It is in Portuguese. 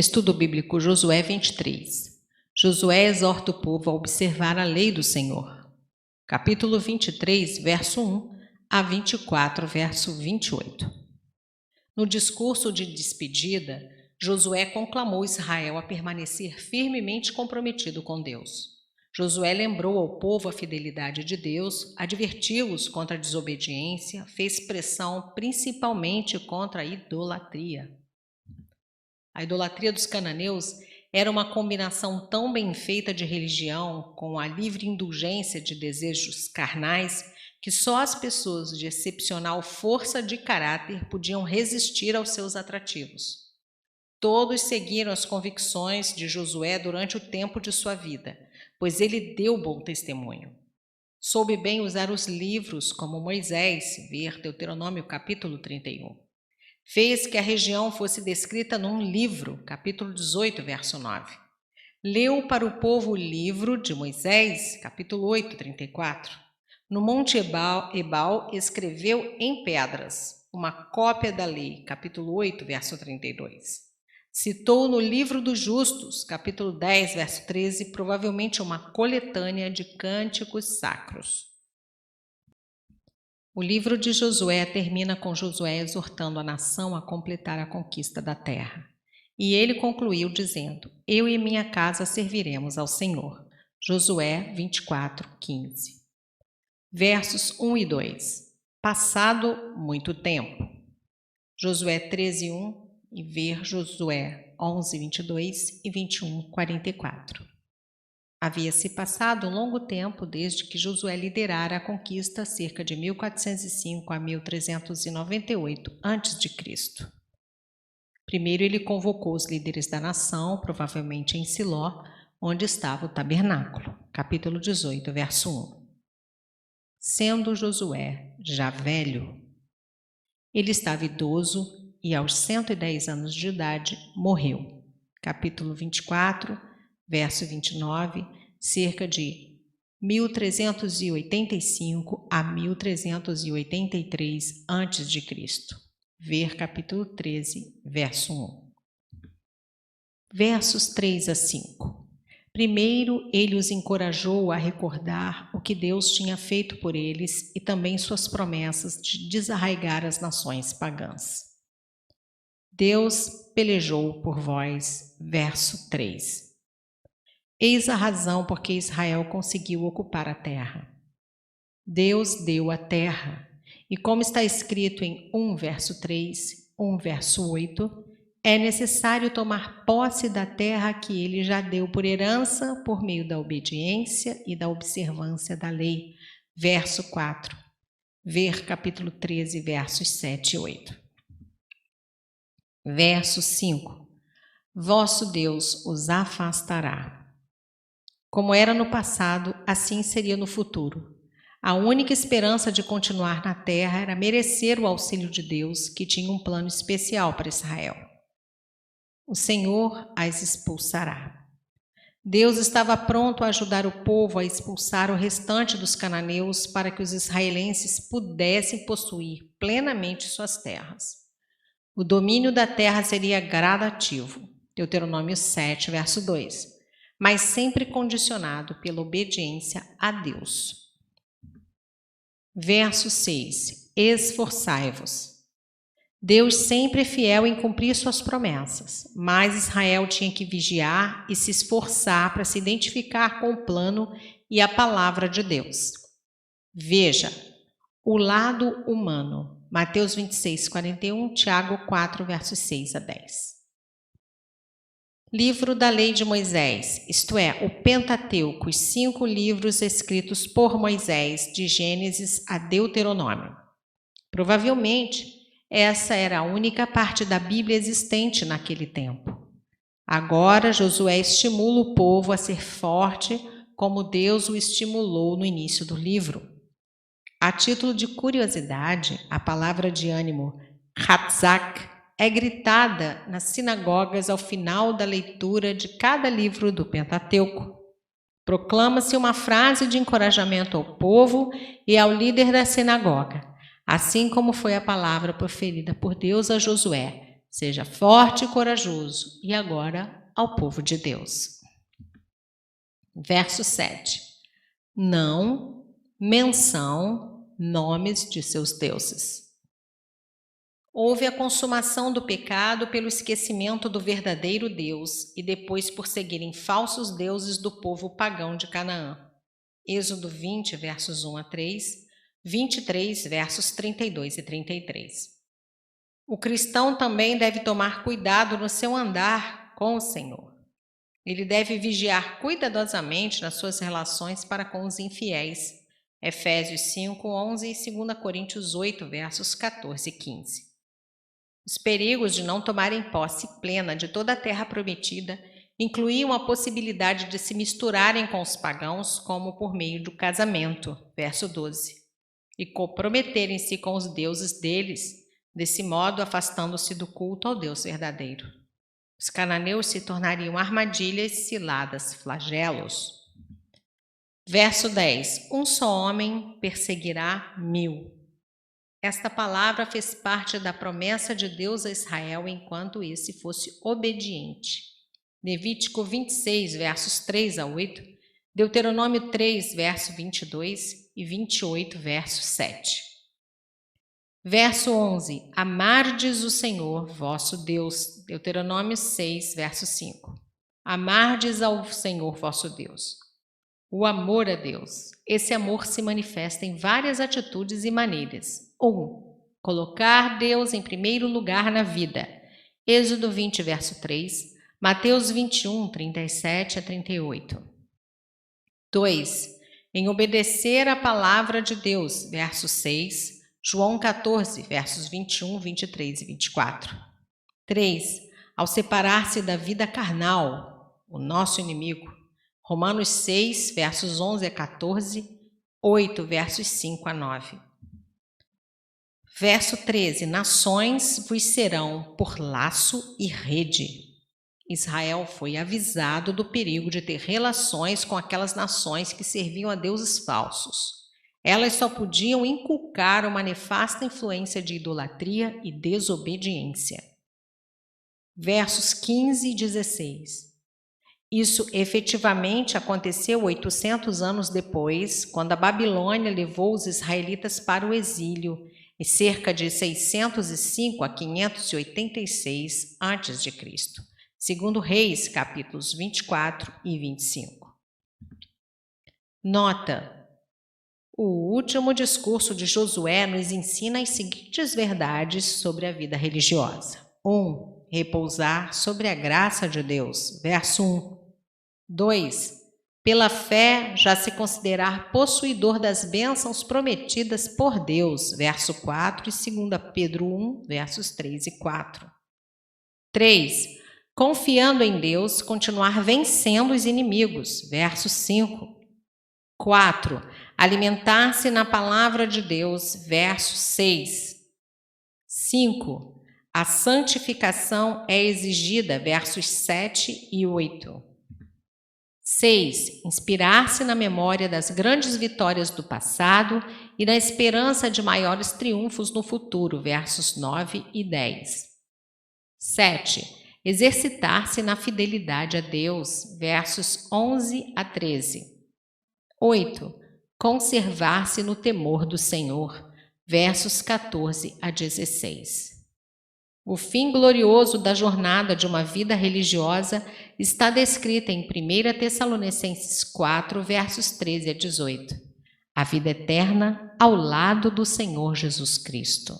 Estudo Bíblico Josué 23. Josué exorta o povo a observar a lei do Senhor. Capítulo 23, verso 1 a 24, verso 28. No discurso de despedida, Josué conclamou Israel a permanecer firmemente comprometido com Deus. Josué lembrou ao povo a fidelidade de Deus, advertiu-os contra a desobediência, fez pressão principalmente contra a idolatria. A idolatria dos cananeus era uma combinação tão bem feita de religião com a livre indulgência de desejos carnais que só as pessoas de excepcional força de caráter podiam resistir aos seus atrativos. Todos seguiram as convicções de Josué durante o tempo de sua vida, pois ele deu bom testemunho. Soube bem usar os livros como Moisés, ver Deuteronômio capítulo 31. Fez que a região fosse descrita num livro, capítulo 18, verso 9. Leu para o povo o livro de Moisés, capítulo 8, 34. No Monte Ebal escreveu em pedras uma cópia da lei, capítulo 8, verso 32. Citou no livro dos justos, capítulo 10, verso 13, provavelmente uma coletânea de cânticos sacros. O livro de Josué termina com Josué exortando a nação a completar a conquista da terra. E ele concluiu dizendo: Eu e minha casa serviremos ao Senhor. Josué 24, 15. Versos 1 e 2. Passado muito tempo. Josué 13, 1 e ver Josué 11, 22 e 21, 44. Havia-se passado um longo tempo desde que Josué liderara a conquista cerca de 1405 a 1398 a.C. Primeiro ele convocou os líderes da nação, provavelmente em Siló, onde estava o tabernáculo. Capítulo 18, verso 1. Sendo Josué já velho, ele estava idoso e aos 110 anos de idade morreu. Capítulo 24, verso 29, cerca de 1385 a 1383 a.C. Ver capítulo 13, verso 1. Versos 3 a 5. Primeiro, ele os encorajou a recordar o que Deus tinha feito por eles e também suas promessas de desarraigar as nações pagãs. Deus pelejou por vós, verso 3. Eis a razão por que Israel conseguiu ocupar a terra. Deus deu a terra, e como está escrito em 1 verso 3, 1 verso 8, é necessário tomar posse da terra que ele já deu por herança por meio da obediência e da observância da lei. Verso 4. Ver capítulo 13, versos 7 e 8. Verso 5. Vosso Deus os afastará. Como era no passado, assim seria no futuro. A única esperança de continuar na terra era merecer o auxílio de Deus, que tinha um plano especial para Israel. O Senhor as expulsará. Deus estava pronto a ajudar o povo a expulsar o restante dos cananeus para que os israelenses pudessem possuir plenamente suas terras. O domínio da terra seria gradativo. Deuteronômio 7, verso 2. Mas sempre condicionado pela obediência a Deus. Verso 6. Esforçai-vos. Deus sempre é fiel em cumprir suas promessas, mas Israel tinha que vigiar e se esforçar para se identificar com o plano e a palavra de Deus. Veja, o lado humano. Mateus 26, 41, Tiago 4, versos 6 a 10. Livro da Lei de Moisés, isto é, o Pentateuco, os 5 livros escritos por Moisés, de Gênesis a Deuteronômio. Provavelmente, essa era a única parte da Bíblia existente naquele tempo. Agora, Josué estimula o povo a ser forte, como Deus o estimulou no início do livro. A título de curiosidade, a palavra de ânimo Hatzak é gritada nas sinagogas ao final da leitura de cada livro do Pentateuco. Proclama-se uma frase de encorajamento ao povo e ao líder da sinagoga, assim como foi a palavra proferida por Deus a Josué: seja forte e corajoso. E agora ao povo de Deus. Verso 7. Não, menção, nomes de seus deuses. Houve a consumação do pecado pelo esquecimento do verdadeiro Deus e depois por seguirem falsos deuses do povo pagão de Canaã. Êxodo 20, versos 1 a 3, 23, versos 32 e 33. O cristão também deve tomar cuidado no seu andar com o Senhor. Ele deve vigiar cuidadosamente nas suas relações para com os infiéis. Efésios 5, 11 e 2 Coríntios 8, versos 14 e 15. Os perigos de não tomarem posse plena de toda a terra prometida incluíam a possibilidade de se misturarem com os pagãos, como por meio do casamento, verso 12, e comprometerem-se com os deuses deles, desse modo afastando-se do culto ao Deus verdadeiro. Os cananeus se tornariam armadilhas, ciladas, flagelos. Verso 10. Um só homem perseguirá 1000. Esta palavra fez parte da promessa de Deus a Israel enquanto esse fosse obediente. Levítico 26, versos 3 a 8, Deuteronômio 3, verso 22 e 28, verso 7. Verso 11. Amardes o Senhor, vosso Deus. Deuteronômio 6, verso 5. Amardes ao Senhor, vosso Deus. O amor a Deus. Esse amor se manifesta em várias atitudes e maneiras. 1. Colocar Deus em primeiro lugar na vida. Êxodo 20, verso 3. Mateus 21, 37 a 38. 2. Em obedecer à palavra de Deus. Verso 6. João 14, versos 21, 23 e 24. 3. Ao separar-se da vida carnal, o nosso inimigo. Romanos 6, versos 11 a 14, 8, versos 5 a 9. Verso 13. Nações vos serão por laço e rede. Israel foi avisado do perigo de ter relações com aquelas nações que serviam a deuses falsos. Elas só podiam inculcar uma nefasta influência de idolatria e desobediência. Versos 15 e 16. Isso efetivamente aconteceu 800 anos depois, quando a Babilônia levou os israelitas para o exílio, em cerca de 605 a 586 a.C., segundo Reis, capítulos 24 e 25. Nota: o último discurso de Josué nos ensina as seguintes verdades sobre a vida religiosa. 1. Repousar sobre a graça de Deus. Verso 1. 2. Pela fé, já se considerar possuidor das bênçãos prometidas por Deus. Verso 4 e 2 Pedro 1, versos 3 e 4. 3. Confiando em Deus, continuar vencendo os inimigos. Verso 5. 4. Alimentar-se na palavra de Deus. Verso 6. 5. A santificação é exigida. Versos 7 e 8. 6. Inspirar-se na memória das grandes vitórias do passado e na esperança de maiores triunfos no futuro. Versos 9 e 10. 7. Exercitar-se na fidelidade a Deus. Versos 11 a 13. 8. Conservar-se no temor do Senhor. Versos 14 a 16. O fim glorioso da jornada de uma vida religiosa está descrita em 1 Tessalonicenses 4, versos 13 a 18. A vida eterna ao lado do Senhor Jesus Cristo.